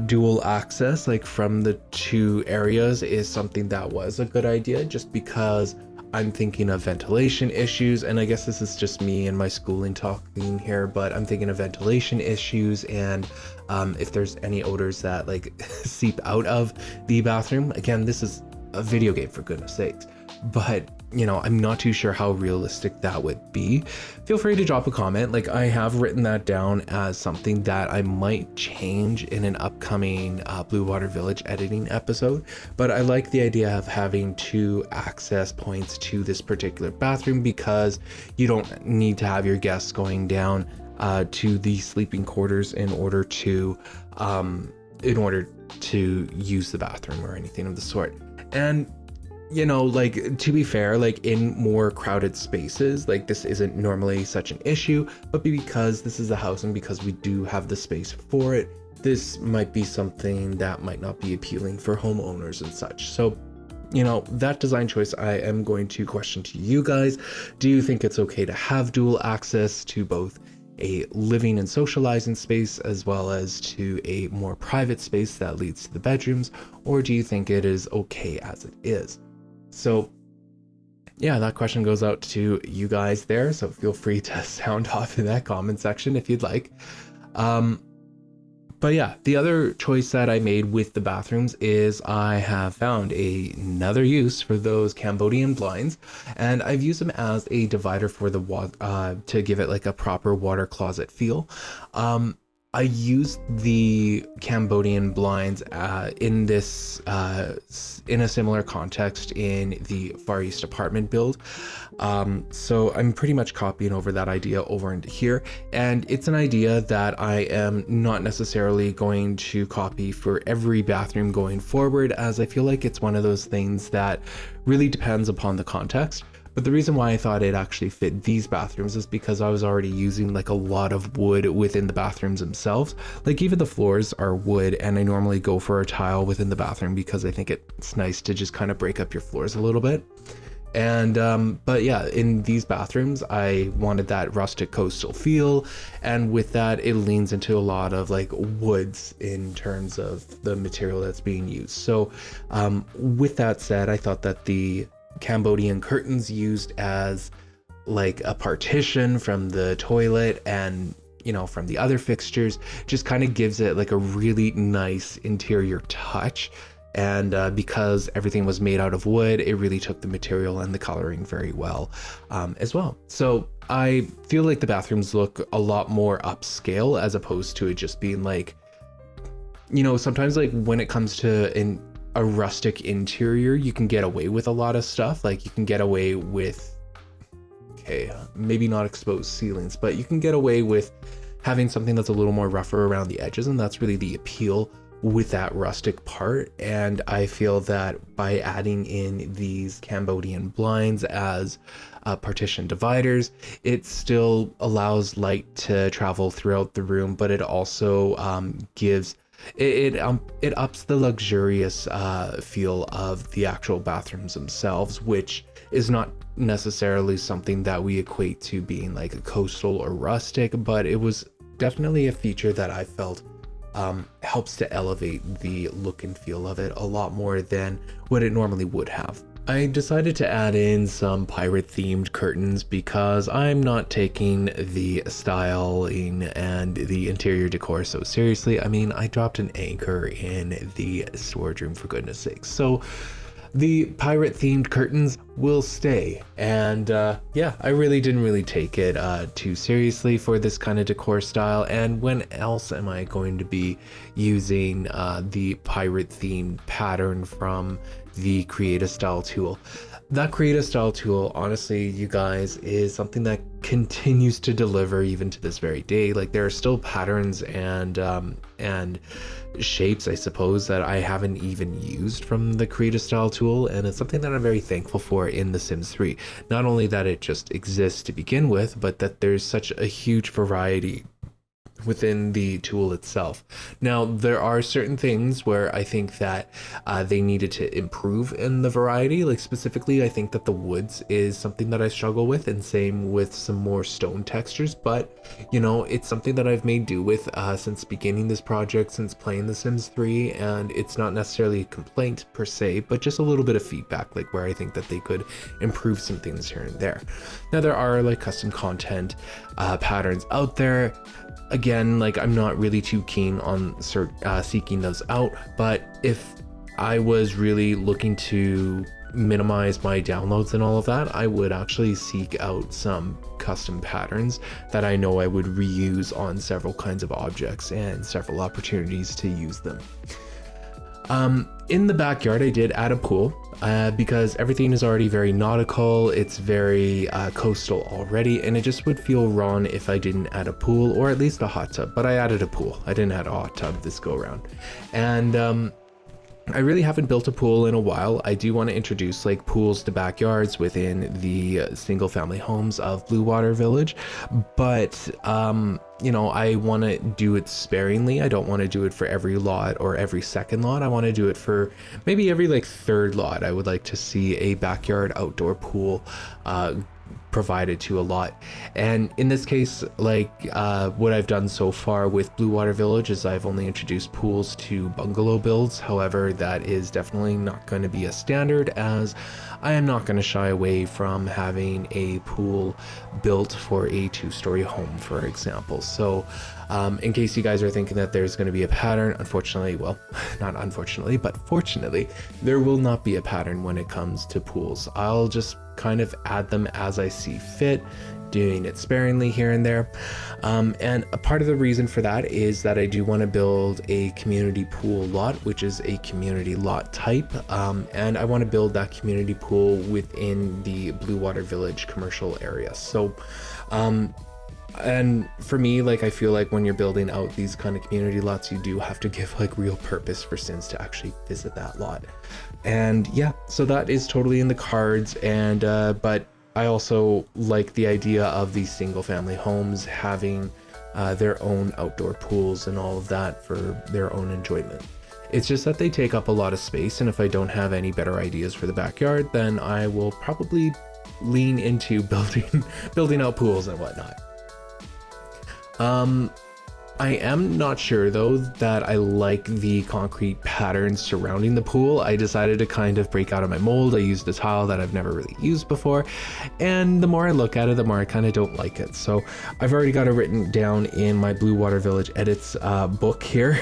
dual access like from the two areas is something that was a good idea, just because I'm thinking of ventilation issues, and I guess this is just me and my schooling talking here, but I'm thinking of ventilation issues and if there's any odors that like seep out of the bathroom. Again, this is a video game, for goodness sakes, but I'm not too sure how realistic that would be. Feel free to drop a comment. Like, I have written that down as something that I might change in an upcoming Blue Water Village editing episode, but I like the idea of having two access points to this particular bathroom, because you don't need to have your guests going down to the sleeping quarters in order to use the bathroom or anything of the sort. And like, to be fair, like in more crowded spaces, like this isn't normally such an issue, but because this is a house and because we do have the space for it, this might be something that might not be appealing for homeowners and such. So, that design choice I am going to question to you guys. Do you think it's okay to have dual access to both a living and socializing space as well as to a more private space that leads to the bedrooms, or do you think it is okay as it is? So yeah, that question goes out to you guys there, so feel free to sound off in that comment section if you'd like. But yeah, the other choice that I made with the bathrooms is I have found another use for those Cambodian blinds, and I've used them as a divider for the to give it like a proper water closet feel. I used the Cambodian blinds in this in a similar context in the Far East apartment build. So I'm pretty much copying over that idea over into here, and it's an idea that I am not necessarily going to copy for every bathroom going forward, as I feel like it's one of those things that really depends upon the context. But the reason why I thought it actually fit these bathrooms is because I was already using like a lot of wood within the bathrooms themselves. Like, even the floors are wood, and I normally go for a tile within the bathroom because I think it's nice to just kind of break up your floors a little bit. And but yeah, in these bathrooms I wanted that rustic coastal feel, and with that it leans into a lot of like woods in terms of the material that's being used. So with that said, I thought that the Cambodian curtains used as like a partition from the toilet and from the other fixtures just kind of gives it like a really nice interior touch. And because everything was made out of wood, it really took the material and the coloring very well as well. So I feel like the bathrooms look a lot more upscale as opposed to it just being like, sometimes like when it comes to a rustic interior, you can get away with a lot of stuff. Like you can get away with, maybe not exposed ceilings, but you can get away with having something that's a little more rougher around the edges. And that's really the appeal with that rustic part. And I feel that by adding in these Cambodian blinds as partition dividers, it still allows light to travel throughout the room, but it also gives it ups the luxurious feel of the actual bathrooms themselves, which is not necessarily something that we equate to being like a coastal or rustic, but it was definitely a feature that I felt helps to elevate the look and feel of it a lot more than what it normally would have. I decided to add in some pirate themed curtains because I'm not taking the styling and the interior decor so seriously. I mean, I dropped an anchor in the storage room, for goodness sakes. So the pirate themed curtains will stay. And yeah, I really didn't really take it too seriously for this kind of decor style. And when else am I going to be using the pirate themed pattern from the Create a Style tool? That Create a Style tool, honestly, you guys, is something that continues to deliver even to this very day. Like there are still patterns and shapes, I suppose, that I haven't even used from the Create a Style tool, and it's something that I'm very thankful for in The Sims 3. Not only that it just exists to begin with, but that there's such a huge variety within the tool itself. Now, there are certain things where I think that they needed to improve in the variety. Like specifically, I think that the woods is something that I struggle with, and same with some more stone textures. But it's something that I've made do with since beginning this project, since playing The Sims 3, and it's not necessarily a complaint per se, but just a little bit of feedback, like where I think that they could improve some things here and there. Now, there are like custom content patterns out there. Again, like I'm not really too keen on seeking those out, but if I was really looking to minimize my downloads and all of that, I would actually seek out some custom patterns that I know I would reuse on several kinds of objects and several opportunities to use them. In the backyard, I did add a pool because everything is already very nautical. It's very coastal already, and it just would feel wrong if I didn't add a pool, or at least a hot tub. But I added a pool. I didn't add a hot tub this go around. And I really haven't built a pool in a while. I do want to introduce like pools to backyards within the single family homes of Blue Water Village, but I want to do it sparingly. I don't want to do it for every lot or every second lot. I want to do it for maybe every like third lot. I would like to see a backyard outdoor pool provided to a lot. And in this case, like what I've done so far with Blue Water Village is I've only introduced pools to bungalow builds. However, that is definitely not going to be a standard, as I am not going to shy away from having a pool built for a 2-story home, for example. So in case you guys are thinking that there's going to be a pattern, unfortunately, well, not unfortunately, but fortunately, there will not be a pattern when it comes to pools. I'll just kind of add them as I see fit, doing it sparingly here and there. And a part of the reason for that is that I do want to build a community pool lot, which is a community lot type. And I want to build that community pool within the Blue Water Village commercial area. So, and for me, like, I feel like when you're building out these kind of community lots, you do have to give like real purpose for Sims to actually visit that lot. And yeah, so that is totally in the cards. And but I also like the idea of these single family homes having their own outdoor pools and all of that for their own enjoyment. It's just that they take up a lot of space, and if I don't have any better ideas for the backyard, then I will probably lean into building out pools and whatnot. I am not sure though that I like the concrete pattern surrounding the pool. I decided to kind of break out of my mold. I used a tile that I've never really used before, and the more I look at it, the more I kind of don't like it. So I've already got it written down in my Blue Water Village edits book here,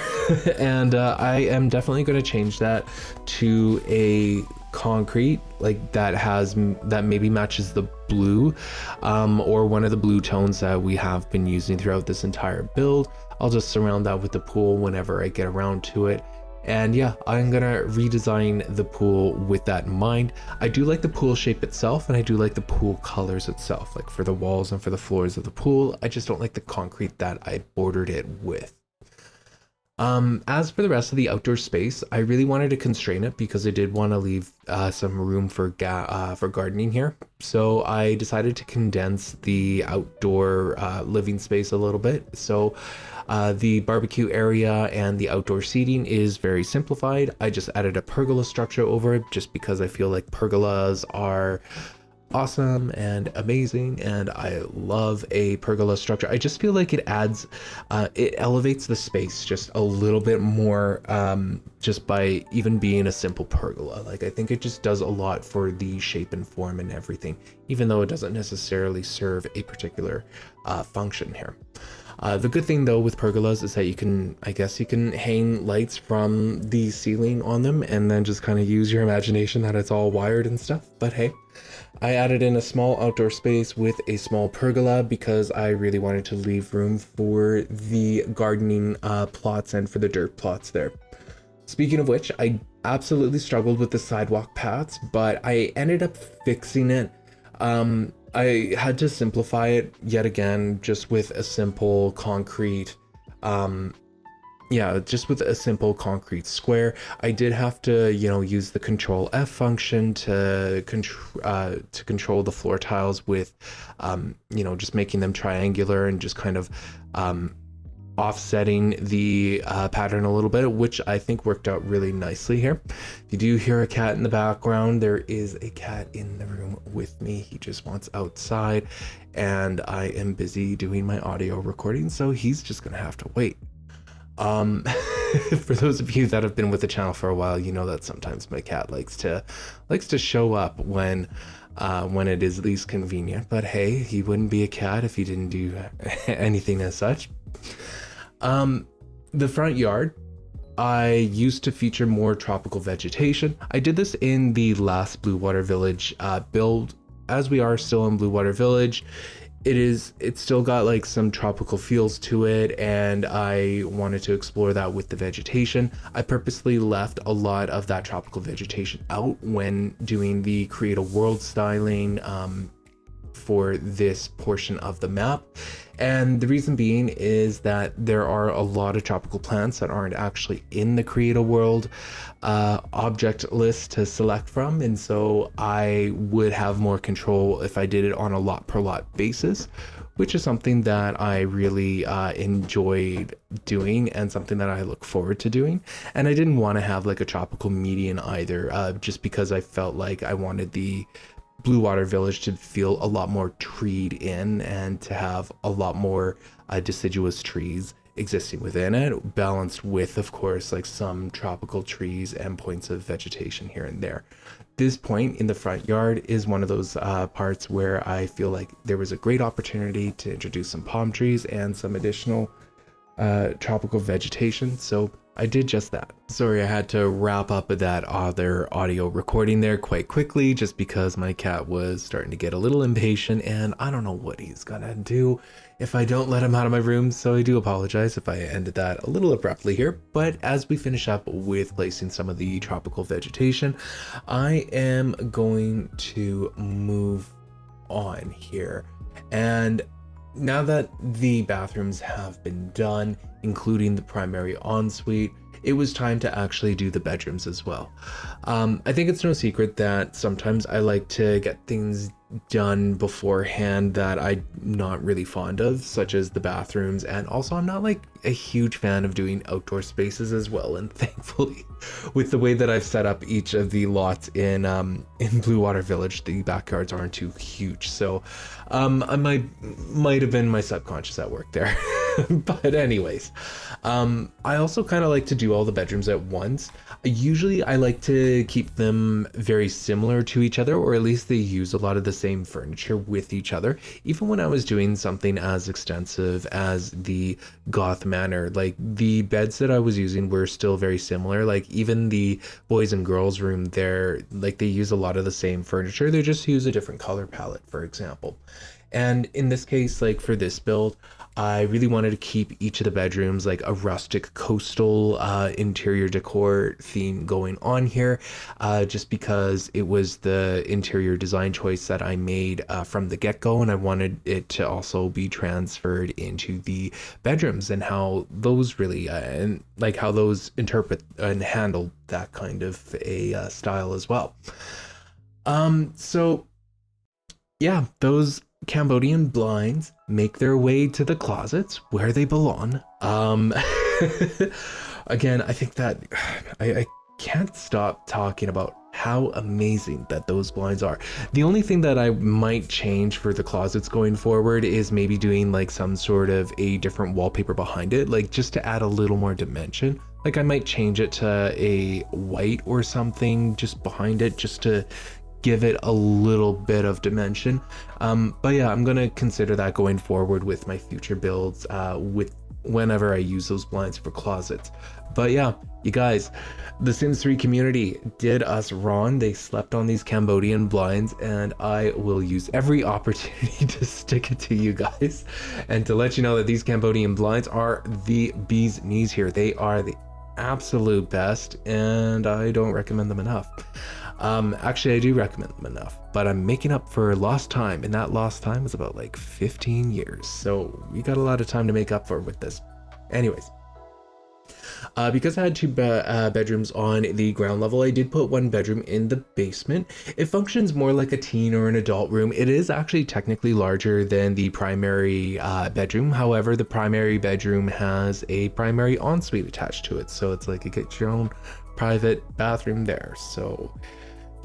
and I am definitely going to change that to a concrete like that maybe matches the blue, or one of the blue tones that we have been using throughout this entire build. I'll just surround that with the pool whenever I get around to it. And yeah, I'm gonna redesign the pool with that in mind. I do like the pool shape itself, and I do like the pool colors itself, like for the walls and for the floors of the pool. I just don't like the concrete that I bordered it with. As for the rest of the outdoor space, I really wanted to constrain it because I did want to leave some room for gardening here. So I decided to condense the outdoor living space a little bit. So the barbecue area and the outdoor seating is very simplified. I just added a pergola structure over it just because I feel like pergolas are awesome and amazing, and I love a pergola structure. I just feel like it adds it elevates the space just a little bit more, just by even being a simple pergola. Like, I think it just does a lot for the shape and form and everything, even though it doesn't necessarily serve a particular function here. The good thing though with pergolas is that you can hang lights from the ceiling on them and then just kind of use your imagination that it's all wired and stuff. But hey, I added in a small outdoor space with a small pergola because I really wanted to leave room for the gardening plots and for the dirt plots there. Speaking of which, I absolutely struggled with the sidewalk paths, but I ended up fixing it. I had to simplify it yet again, just with a simple concrete, just with a simple concrete square. I did have to, use the Control F function to control the floor tiles with, just making them triangular and just kind of offsetting the pattern a little bit, which I think worked out really nicely here. If you do hear a cat in the background, there is a cat in the room with me. He just wants outside, and I am busy doing my audio recording, so he's just gonna have to wait. For those of you that have been with the channel for a while, you know that sometimes my cat likes to show up when it is least convenient. But hey, he wouldn't be a cat if he didn't do anything as such. The front yard, I used to feature more tropical vegetation. I did this in the last Blue Water Village build. As we are still in Blue Water Village, it's still got like some tropical feels to it, and I wanted to explore that with the vegetation. I purposely left a lot of that tropical vegetation out when doing the create a world styling for this portion of the map. And the reason being is that there are a lot of tropical plants that aren't actually in the create a world object list to select from, and so I would have more control if I did it on a lot per lot basis, which is something that I really enjoyed doing and something that I look forward to doing. And I didn't want to have like a tropical median either, just because I felt like I wanted the Blue Water Village to feel a lot more treed in and to have a lot more deciduous trees existing within it, balanced with, of course, like some tropical trees and points of vegetation here and there. This point in the front yard is one of those parts where I feel like there was a great opportunity to introduce some palm trees and some additional tropical vegetation, so I did just that. Sorry, I had to wrap up that other audio recording there quite quickly just because my cat was starting to get a little impatient, and I don't know what he's gonna do if I don't let him out of my room, so I do apologize if I ended that a little abruptly here. But as we finish up with placing some of the tropical vegetation, I am going to move on here. And now that the bathrooms have been done, including the primary ensuite, it was time to actually do the bedrooms as well. I think it's no secret that sometimes I like to get things done beforehand that I'm not really fond of, such as the bathrooms. And also, I'm not like a huge fan of doing outdoor spaces as well. And thankfully, with the way that I've set up each of the lots in Blue Water Village, the backyards aren't too huge. So I might have been my subconscious at work there. But anyways, I also kind of like to do all the bedrooms at once. Usually I like to keep them very similar to each other, or at least they use a lot of the same furniture with each other. Even when I was doing something as extensive as the Goth Manor, like the beds that I was using were still very similar. Like even the boys and girls room there, like they use a lot of the same furniture. They just use a different color palette, for example. And in this case, like for this build, I really wanted to keep each of the bedrooms like a rustic coastal interior decor theme going on here, just because it was the interior design choice that I made from the get-go, and I wanted it to also be transferred into the bedrooms and how those really and like how those interpret and handle that kind of a style as well. So yeah, those Cambodian blinds make their way to the closets where they belong. Again, I think that I can't stop talking about how amazing that those blinds are. The only thing that I might change for the closets going forward is maybe doing like some sort of a different wallpaper behind it, like just to add a little more dimension. Like I might change it to a white or something just behind it, just to give it a little bit of dimension. But yeah, I'm gonna consider that going forward with my future builds, with whenever I use those blinds for closets. But yeah, you guys, the Sims 3 community did us wrong. They slept on these Cambodian blinds, and I will use every opportunity to stick it to you guys and to let you know that these Cambodian blinds are the bee's knees here. They are the absolute best, and I don't recommend them enough. Actually, I do recommend them enough, but I'm making up for lost time, and that lost time is about like 15 years. So we got a lot of time to make up for with this. Anyways, because I had two bedrooms on the ground level, I did put one bedroom in the basement. It functions more like a teen or an adult room. It is actually technically larger than the primary bedroom. However, the primary bedroom has a primary ensuite attached to it. So it's like you get your own private bathroom there. So,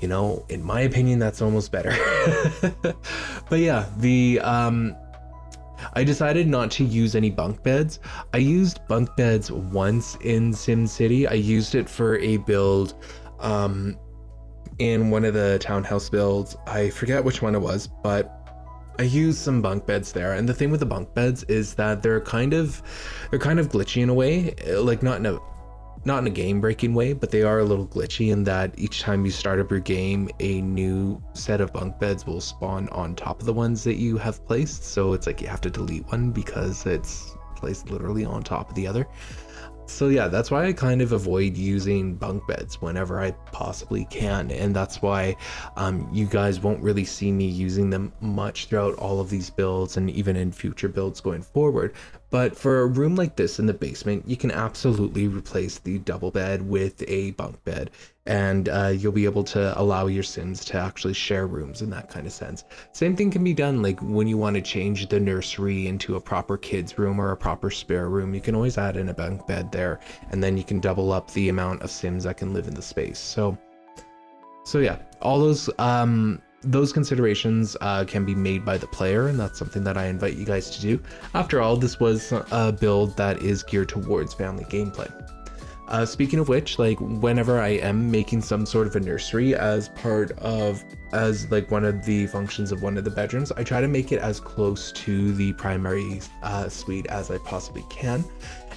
you know, in my opinion, that's almost better. But yeah, I decided not to use any bunk beds. I used bunk beds once in SimCity. I used it for a build in one of the townhouse builds. I forget which one it was, but I used some bunk beds there. And the thing with the bunk beds is that they're kind of glitchy in a way, like not in a game breaking way, but they are a little glitchy in that each time you start up your game, a new set of bunk beds will spawn on top of the ones that you have placed. So it's like you have to delete one because it's placed literally on top of the other. So yeah, that's why I kind of avoid using bunk beds whenever I possibly can. And that's why you guys won't really see me using them much throughout all of these builds and even in future builds going forward. But for a room like this in the basement, you can absolutely replace the double bed with a bunk bed, and you'll be able to allow your Sims to actually share rooms in that kind of sense. Same thing can be done like when you want to change the nursery into a proper kids room or a proper spare room. You can always add in a bunk bed there, and then you can double up the amount of Sims that can live in the space. So yeah, all those considerations can be made by the player, and that's something that I invite you guys to do. After all, this was a build that is geared towards family gameplay. Speaking of which, like whenever I am making some sort of a nursery as like one of the functions of one of the bedrooms, I try to make it as close to the primary suite as I possibly can.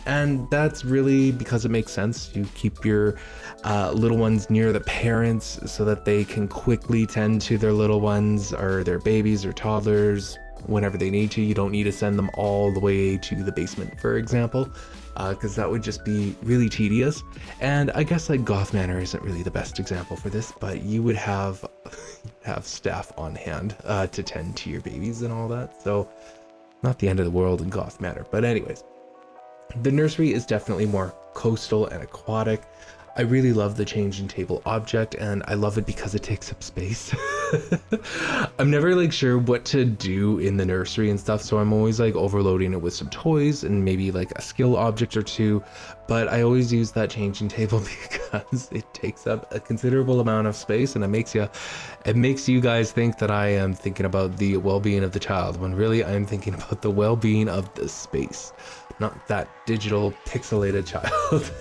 And that's really because it makes sense. You keep your little ones near the parents so that they can quickly tend to their little ones or their babies or toddlers whenever they need to. You don't need to send them all the way to the basement, for example, because that would just be really tedious. And I guess like Goth Manor isn't really the best example for this, but you would have staff on hand to tend to your babies and all that. So not the end of the world in Goth Manor. But anyways, the nursery is definitely more coastal and aquatic. I really love the changing table object, and I love it because it takes up space. I'm never like sure what to do in the nursery and stuff, so I'm always like overloading it with some toys and maybe like a skill object or two, but I always use that changing table because it takes up a considerable amount of space, and it makes you guys think that I am thinking about the well-being of the child, when really I'm thinking about the well-being of the space, not that digital pixelated child.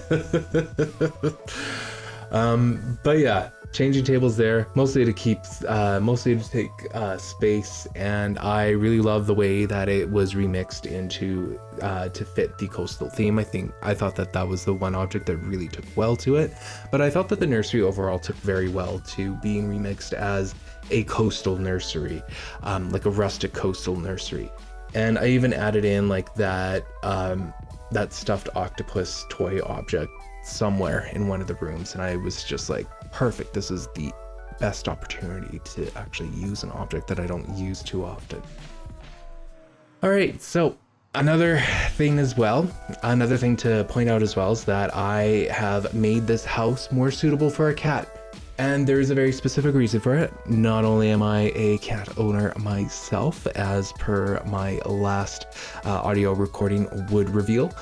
But yeah, changing tables there mostly to take space, and I really love the way that it was remixed into to fit the coastal theme. I thought that was the one object that really took well to it, but I thought that the nursery overall took very well to being remixed as a coastal nursery, like a rustic coastal nursery. And I even added in like that stuffed octopus toy object somewhere in one of the rooms, and I was just like, perfect, this is the best opportunity to actually use an object that I don't use too often. All right, so another thing to point out as well is that I have made this house more suitable for a cat. And there is a very specific reason for it. Not only am I a cat owner myself, as per my last audio recording would reveal,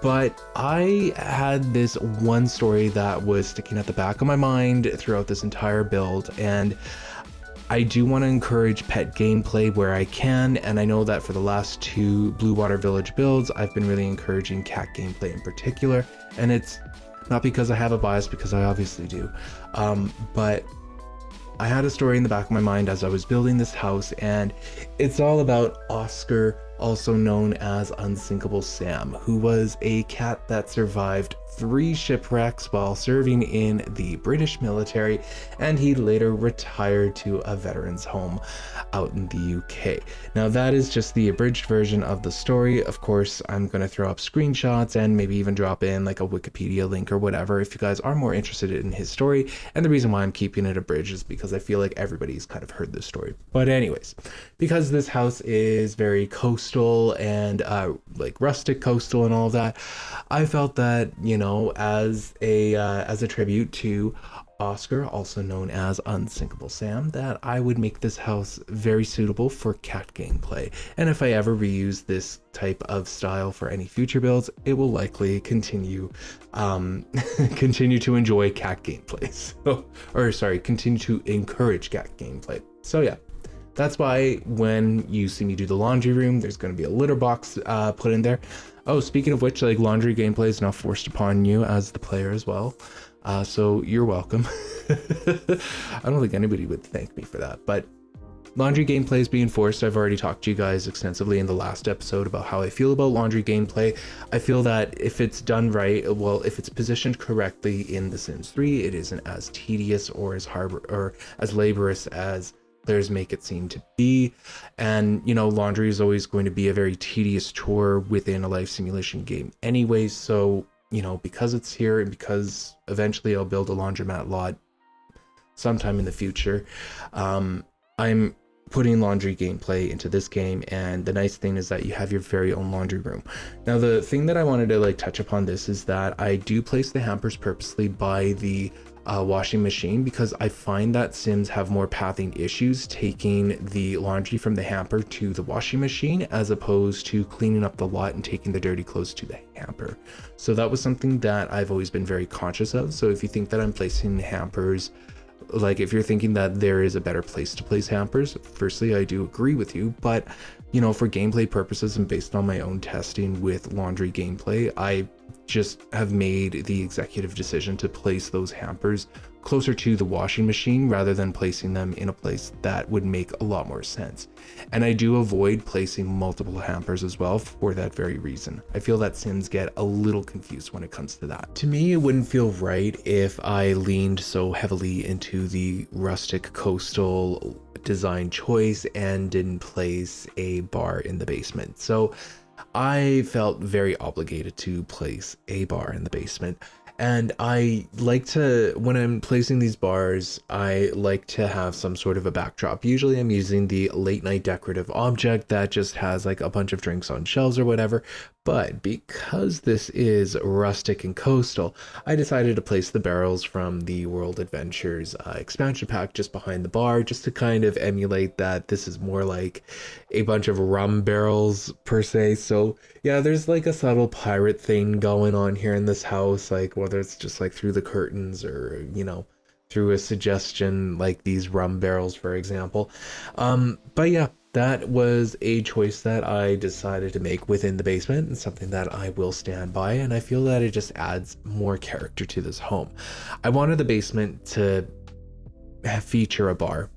but I had this one story that was sticking at the back of my mind throughout this entire build, and I do want to encourage pet gameplay where I can, and I know that for the last 2 Blue Water Village builds, I've been really encouraging cat gameplay in particular, and it's not because I have a bias, because I obviously do, but I had a story in the back of my mind as I was building this house, and it's all about Oscar, also known as Unsinkable Sam, who was a cat that survived 3 shipwrecks while serving in the British military, and he later retired to a veterans home out in the UK. Now that is just the abridged version of the story. Of course, I'm going to throw up screenshots and maybe even drop in like a Wikipedia link or whatever if you guys are more interested in his story. And the reason why I'm keeping it abridged is because I feel like everybody's kind of heard this story. But anyways, because this house is very coastal and like rustic coastal and all of that, I felt that, you know, as a tribute to Oscar, also known as Unsinkable Sam, that I would make this house very suitable for cat gameplay. And if I ever reuse this type of style for any future builds, it will likely continue to enjoy cat gameplay. Continue to encourage cat gameplay. So yeah. That's why when you see me do the laundry room, there's going to be a litter box put in there. Oh, speaking of which, like, laundry gameplay is now forced upon you as the player as well. So you're welcome. I don't think anybody would thank me for that, but laundry gameplay is being forced. I've already talked to you guys extensively in the last episode about how I feel about laundry gameplay. I feel that if it's done right, well, if it's positioned correctly in The Sims 3, it isn't as tedious or as hard or as laborious as players make it seem to be. And you know, laundry is always going to be a very tedious chore within a life simulation game anyways, so you know, because it's here and because eventually I'll build a laundromat lot sometime in the future, I'm putting laundry gameplay into this game. And the nice thing is that you have your very own laundry room. Now the thing that I wanted to like touch upon this is that I do place the hampers purposely by the washing machine, because I find that Sims have more pathing issues taking the laundry from the hamper to the washing machine as opposed to cleaning up the lot and taking the dirty clothes to the hamper. So that was something that I've always been very conscious of. So if you think that I'm placing hampers, like if you're thinking that there is a better place to place hampers, firstly, I do agree with you, but you know, for gameplay purposes and based on my own testing with laundry gameplay, I just have made the executive decision to place those hampers closer to the washing machine rather than placing them in a place that would make a lot more sense. And I do avoid placing multiple hampers as well for that very reason. I feel that Sims get a little confused when it comes to that. To me, it wouldn't feel right if I leaned so heavily into the rustic coastal design choice and didn't place a bar in the basement. So I felt very obligated to place a bar in the basement. And I like to, when I'm placing these bars, I like to have some sort of a backdrop. Usually I'm using the late night decorative object that just has like a bunch of drinks on shelves or whatever. But because this is rustic and coastal, I decided to place the barrels from the World Adventures expansion pack just behind the bar, just to kind of emulate that this is more like a bunch of rum barrels per se. So yeah, there's like a subtle pirate thing going on here in this house, like whether it's just like through the curtains or, through a suggestion like these rum barrels, for example. But yeah, that was a choice that I decided to make within the basement and something that I will stand by. And I feel that it just adds more character to this home. I wanted the basement to feature a bar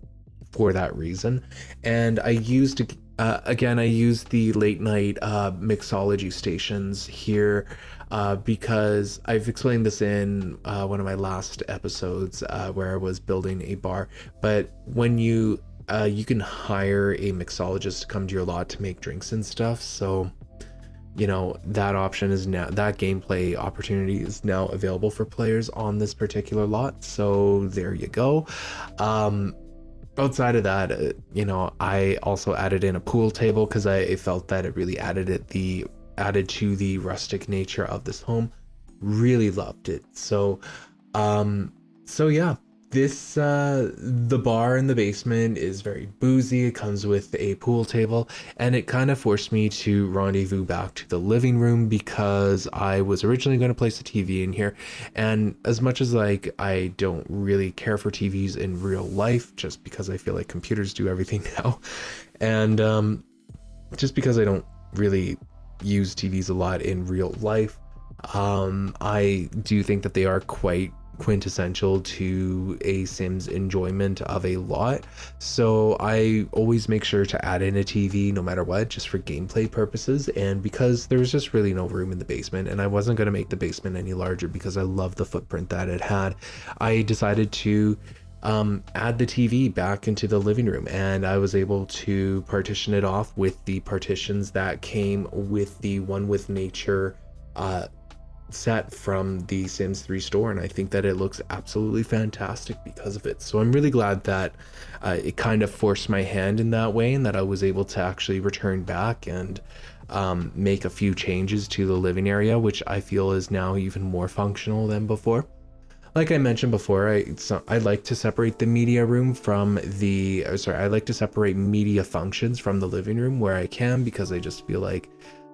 for that reason. And I used, I used the late night mixology stations here because I've explained this in one of my last episodes where I was building a bar. But when you can hire a mixologist to come to your lot to make drinks and stuff. So, that option is now, that gameplay opportunity is now available for players on this particular lot. So there you go. Outside of that, I also added in a pool table because I felt that it really added to the rustic nature of this home. Really loved it. So yeah. This, the bar in the basement is very boozy. It comes with a pool table, and it kind of forced me to rendezvous back to the living room because I was originally going to place a TV in here. And as much as like I don't really care for TVs in real life, just because I feel like computers do everything now, and just because I don't really use TVs a lot in real life, I do think that they are quite quintessential to a Sims enjoyment of a lot. So I always make sure to add in a TV no matter what, just for gameplay purposes. And because there was just really no room in the basement, and I wasn't going to make the basement any larger because I love the footprint that it had, I decided to add the TV back into the living room, and I was able to partition it off with the partitions that came with the One with Nature set from the Sims 3 store, and I think that it looks absolutely fantastic because of it. So I'm really glad that it kind of forced my hand in that way, and that I was able to actually return back and make a few changes to the living area, which I feel is now even more functional than before. Like I mentioned before, I like to separate the media room from I like to separate media functions from the living room where I can, because I just feel like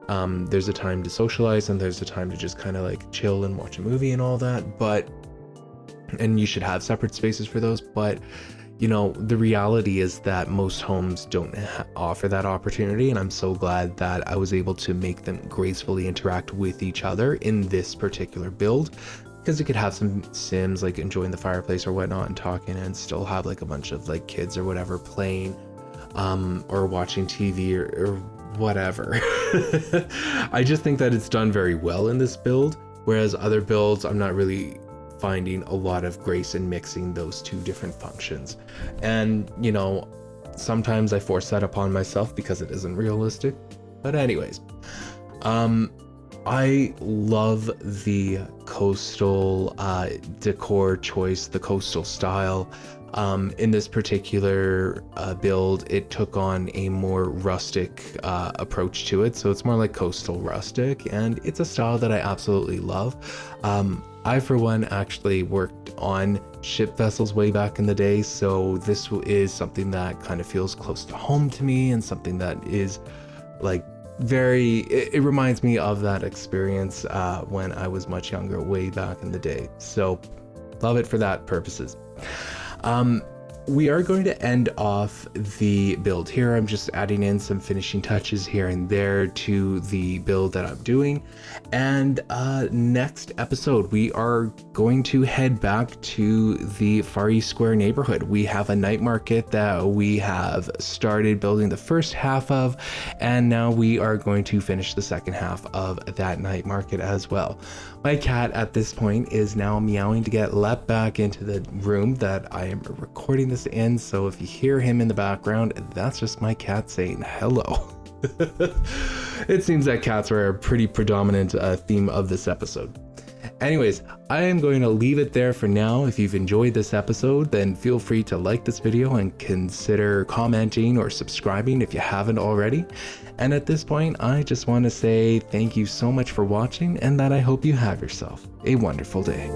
there's a time to socialize and there's a time to just kind of like chill and watch a movie and all that, and you should have separate spaces for those. But the reality is that most homes don't offer that opportunity, and I'm so glad that I was able to make them gracefully interact with each other in this particular build, because you could have some Sims like enjoying the fireplace or whatnot and talking, and still have like a bunch of like kids or whatever playing or watching TV or whatever. I just think that it's done very well in this build, whereas other builds I'm not really finding a lot of grace in mixing those two different functions. And sometimes I force that upon myself because it isn't realistic. But anyways, I love the coastal decor choice, the coastal style. In this particular build, it took on a more rustic approach to it, so it's more like coastal rustic, and it's a style that I absolutely love. I, for one, actually worked on ship vessels way back in the day, so this is something that kind of feels close to home to me, and something that is like it reminds me of that experience when I was much younger, way back in the day. So love it for that purposes. We are going to end off the build here. I'm just adding in some finishing touches here and there to the build that I'm doing. And next episode, we are going to head back to the Far East Square neighborhood. We have a night market that we have started building the first half of, and now we are going to finish the second half of that night market as well. My cat at this point is now meowing to get let back into the room that I am recording this in, so if you hear him in the background, that's just my cat saying hello. It seems that cats are a pretty predominant theme of this episode. Anyways, I am going to leave it there for now. If you've enjoyed this episode, then feel free to like this video and consider commenting or subscribing if you haven't already. And at this point, I just want to say thank you so much for watching, and that I hope you have yourself a wonderful day.